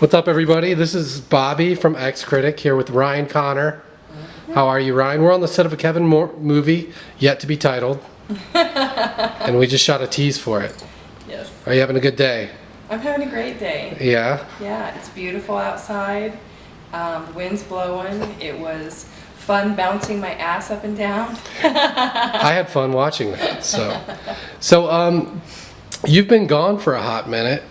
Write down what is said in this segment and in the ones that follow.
What's up, everybody? This is Bobby from X Critic here with Ryan Connor. How are you, Ryan? We're on the set of a Kevin Moore movie, yet to be titled. And we just shot a tease for it. Yes. Are you having a good day? I'm having a great day. Yeah? Yeah, it's beautiful outside. The wind's blowing. It was fun bouncing my ass up and down. I had fun watching that. So, you've been gone for a hot minute.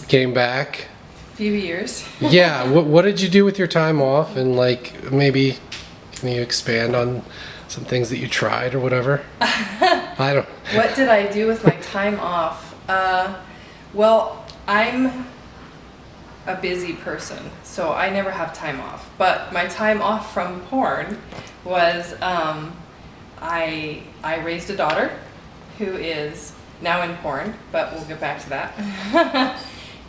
Came back. Few years. Yeah. What did you do with your time off? And maybe can you expand on some things that you tried or whatever? I don't. What did I do with my time off? Well, I'm a busy person, so I never have time off. But my time off from porn was I raised a daughter who is now in porn, but we'll get back to that.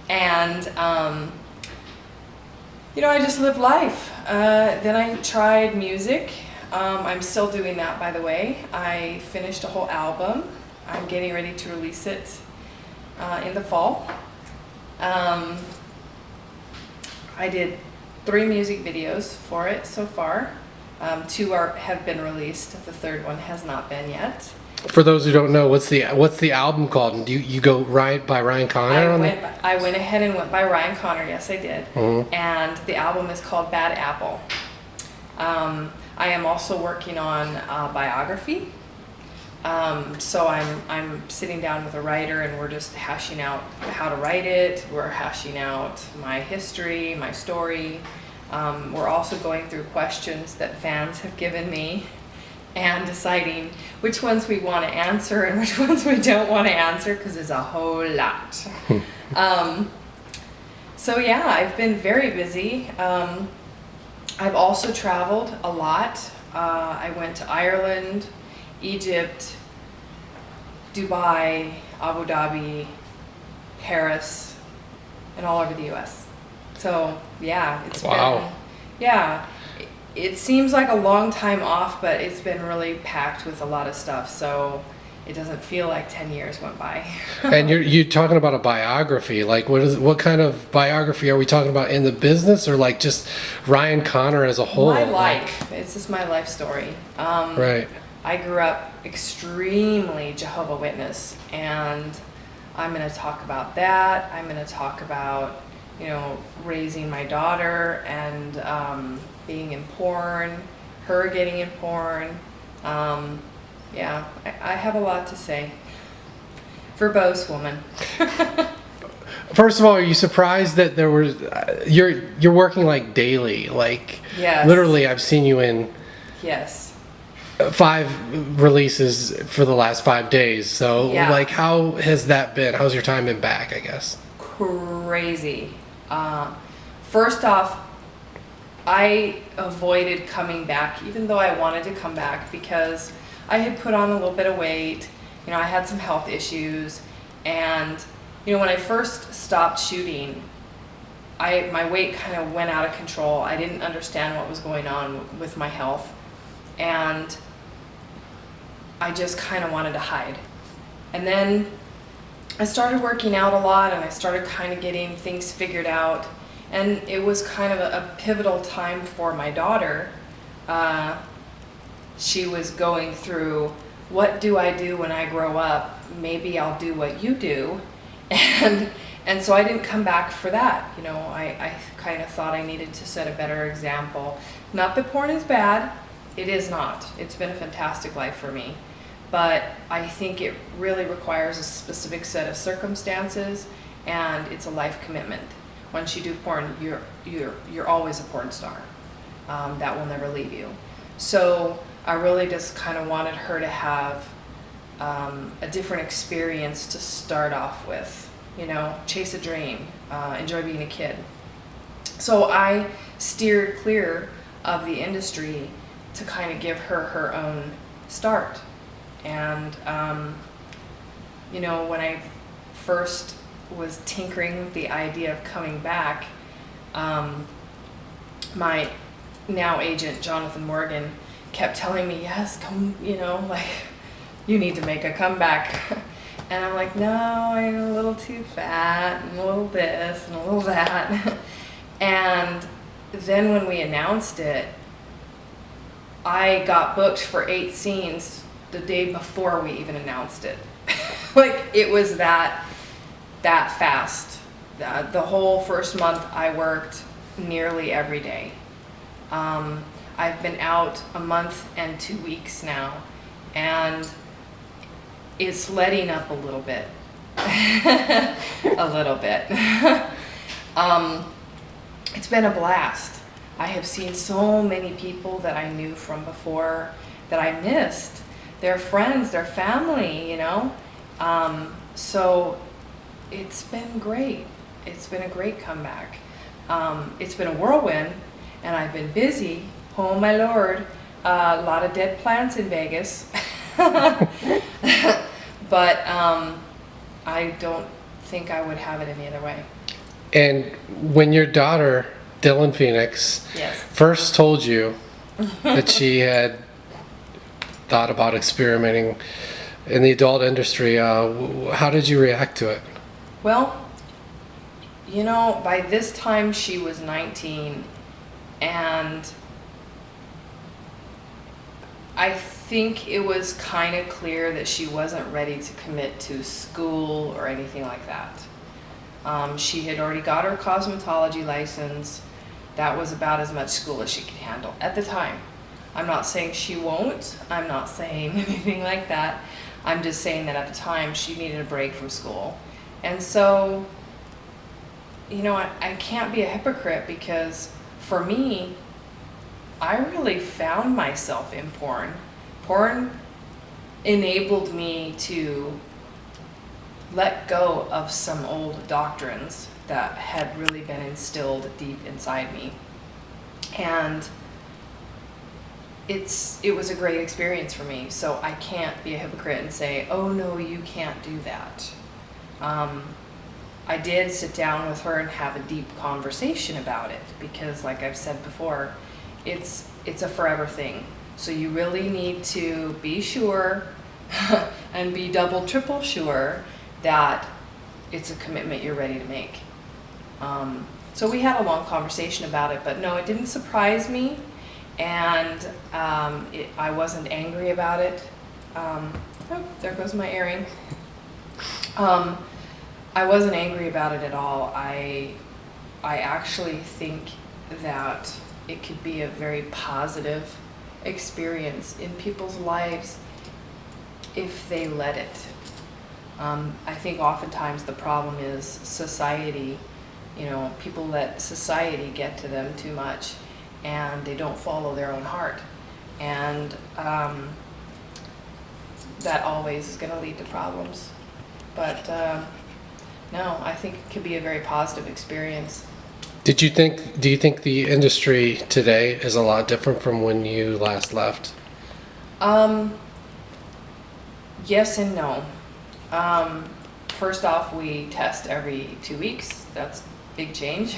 And I just lived life. Then I tried music. I'm still doing that, by the way. I finished a whole album. I'm getting ready to release it in the fall. I did 3 music videos for it so far. 2 have been released. The 3rd one has not been yet. For those who don't know, what's the album called? And do you go by Ryan Connor? I went ahead and went by Ryan Connor. Yes, I did. Mm-hmm. And the album is called Bad Apple. I am also working on a biography. So I'm sitting down with a writer and we're just hashing out how to write it. We're hashing out my history, my story. We're also going through questions that fans have given me and deciding which ones we want to answer and which ones we don't want to answer, because there's a whole lot. So yeah, I've been very busy. I've also traveled a lot. I went to Ireland, Egypt, Dubai, Abu Dhabi, Paris, and all over the US. So yeah, it's wow. It seems like a long time off, but it's been really packed with a lot of stuff, so it doesn't feel like 10 years went by. And you're talking about a biography. What kind of biography are we talking about, in the business or just Ryan Connor as a whole? My life. It's just my life story. Right. I grew up extremely Jehovah's Witness, and I'm going to talk about that. I'm going to talk about, raising my daughter and being in porn, her getting in porn. Yeah, I have a lot to say. Verbose woman. First of all, are you surprised that there was you're working daily? Yes. Literally, I've seen you in yes 5 releases for the last 5 days. So yeah. How has that been? How's your time been back, I guess? Crazy. First off, I avoided coming back, even though I wanted to come back, because I had put on a little bit of weight. I had some health issues, and when I first stopped shooting, my weight kind of went out of control. I didn't understand what was going on with my health, and I just kind of wanted to hide. And then I started working out a lot, and I started kind of getting things figured out. And it was kind of a pivotal time for my daughter. She was going through, what do I do when I grow up? Maybe I'll do what you do. And so I didn't come back for that. I kind of thought I needed to set a better example. Not that porn is bad. It is not. It's been a fantastic life for me. But I think it really requires a specific set of circumstances, and it's a life commitment. Once you do porn, you're always a porn star. That will never leave you. So I really just kind of wanted her to have a different experience to start off with. Chase a dream, enjoy being a kid. So I steered clear of the industry to kind of give her her own start. And when I first was tinkering with the idea of coming back, my now agent Jonathan Morgan kept telling me, yes, come, you need to make a comeback. And I'm like, no, I'm a little too fat, and a little this and a little that. And then when we announced it, I got booked for 8 scenes the day before we even announced it. Like, it was that fast. The whole first month I worked nearly every day. I've been out a month and 2 weeks now, and it's letting up a little bit. A little bit. It's been a blast. I have seen so many people that I knew from before that I missed. Their friends, their family, you know? So it's been great. It's been a great comeback. It's been a whirlwind, and I've been busy. Oh my Lord, a lot of dead plants in Vegas. But I don't think I would have it any other way. And when your daughter, Dylan Phoenix, Yes. first told you that she had thought about experimenting in the adult industry, how did you react to it? Well, you know, by this time she was 19, and I think it was kind of clear that she wasn't ready to commit to school or anything like that. She had already got her cosmetology license. That was about as much school as she could handle at the time. I'm not saying she won't. I'm not saying anything like that. I'm just saying that at the time she needed a break from school. And so, you know, I can't be a hypocrite, because for me, I really found myself in porn. Porn enabled me to let go of some old doctrines that had really been instilled deep inside me. And it was a great experience for me, so I can't be a hypocrite and say, oh no, you can't do that. I did sit down with her and have a deep conversation about it, because like I've said before, it's a forever thing. So you really need to be sure and be double, triple sure that it's a commitment you're ready to make. So we had a long conversation about it, but no, it didn't surprise me, and I wasn't angry about it. Oh, there goes my earring. I wasn't angry about it at all. I actually think that it could be a very positive experience in people's lives if they let it. I think oftentimes the problem is society. You know, people let society get to them too much, and they don't follow their own heart. And that always is going to lead to problems. But no, I think it could be a very positive experience. Do you think the industry today is a lot different from when you last left? Yes and no. First off, we test every 2 weeks. That's a big change.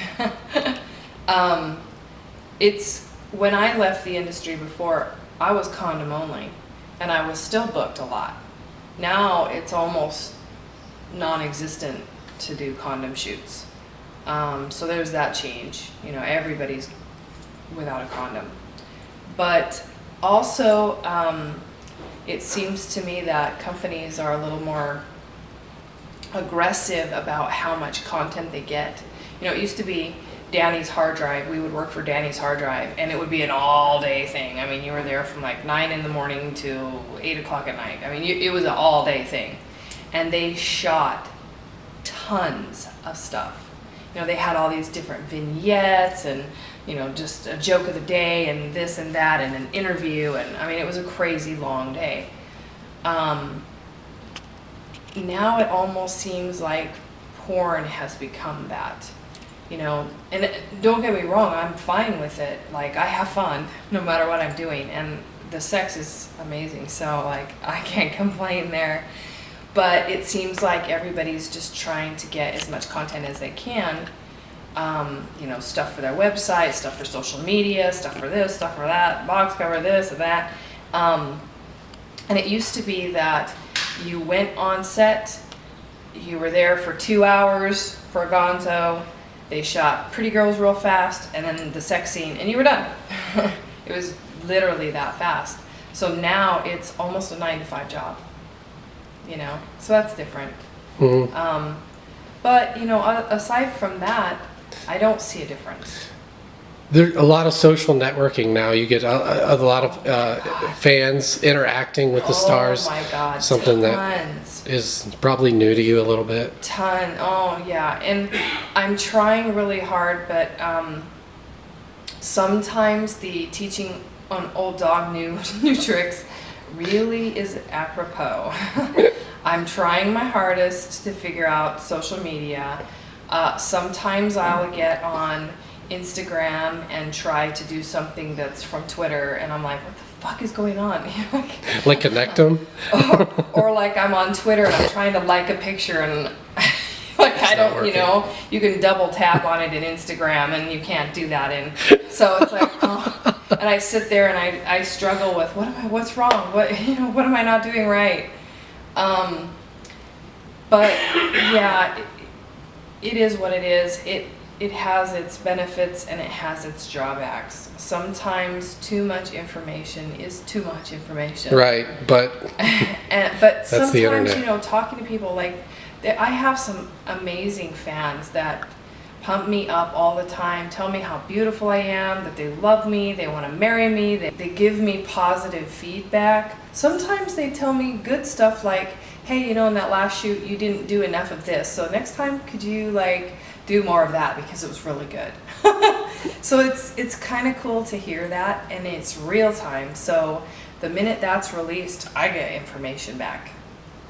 It's when I left the industry before, I was condom only, and I was still booked a lot. Now it's almost non-existent to do condom shoots. So there's that change. You know, everybody's without a condom. But also, it seems to me that companies are a little more aggressive about how much content they get. You know, it used to be Danny's hard drive. We would work for Danny's hard drive, and it would be an all-day thing. I mean, you were there from like 9 in the morning to 8 o'clock at night. I mean, it was an all-day thing. And they shot tons of stuff. You know, they had all these different vignettes and, you know, just a joke of the day and this and that and an interview. And I mean, it was a crazy long day. Now it almost seems like porn has become that, you know, and don't get me wrong, I'm fine with it. Like, I have fun no matter what I'm doing, and the sex is amazing, so like I can't complain there. But it seems like everybody's just trying to get as much content as they can. You know, stuff for their website, stuff for social media, stuff for this, stuff for that, box cover this and that. And it used to be that you went on set, you were there for 2 hours for a gonzo, They shot pretty girls real fast, and then the sex scene, and you were done. It was literally that fast. So now it's almost a 9-to-5 job, you know, so that's different. But, you know, aside from that, I don't see a difference. There's a lot of social networking now. You get a lot of fans interacting with the stars. Oh my God, something tons. that is probably new to you a little bit. Oh yeah, and I'm trying really hard, but sometimes the teaching on old dog new tricks really is apropos. I'm trying my hardest to figure out social media. Sometimes I'll get on Instagram and try to do something that's from Twitter, and I'm like, what the fuck is going on? Like connect them? or like I'm on Twitter and I'm trying to like a picture, and like I don't, you know, you can double tap on it in Instagram and you can't do that in. So it's like, oh. And I sit there and I struggle with what's wrong? What am I not doing right? But yeah, it is what it is. It has its benefits and it has its drawbacks. Sometimes too much information is too much information. Right, but but that's the sometimes, internet. you know, talking to people, like I have some amazing fans that pump me up all the time, tell me how beautiful I am, that they love me, they want to marry me, they give me positive feedback. Sometimes they tell me good stuff like, hey, you know, in that last shoot you didn't do enough of this, so next time could you like do more of that because it was really good. So it's kind of cool to hear that, and it's real time. So the minute that's released, I get information back.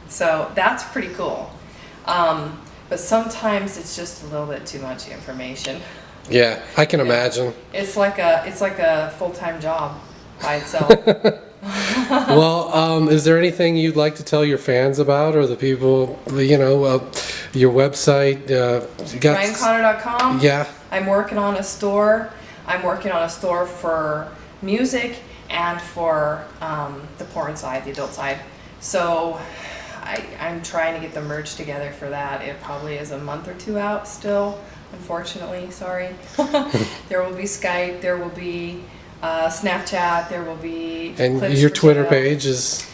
So that's pretty cool. But sometimes it's just a little bit too much information. Yeah, I can imagine. It's like a full-time job by itself. Well, is there anything you'd like to tell your fans about, or the people, you know, your website? You got RyanConnor.com. Yeah. I'm working on a store. I'm working on a store for music and for the porn side, the adult side. So I'm trying to get them merged together for that. It probably is a month or two out still, unfortunately. Sorry. There will be Skype. There will be Snapchat. There will be And clips your for Twitter sale. page is?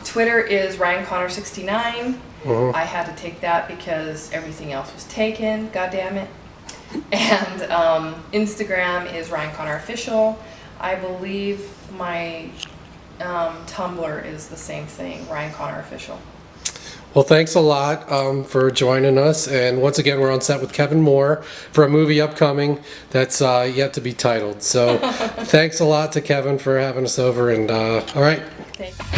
Twitter is RyanConnor69. I had to take that because everything else was taken. God damn it. And Instagram is RyanConnorOfficial. I believe my Tumblr is the same thing, RyanConnorOfficial. Well, thanks a lot for joining us. And once again, we're on set with Kevin Moore for a movie upcoming that's yet to be titled. So thanks a lot to Kevin for having us over. And all right. Thank you.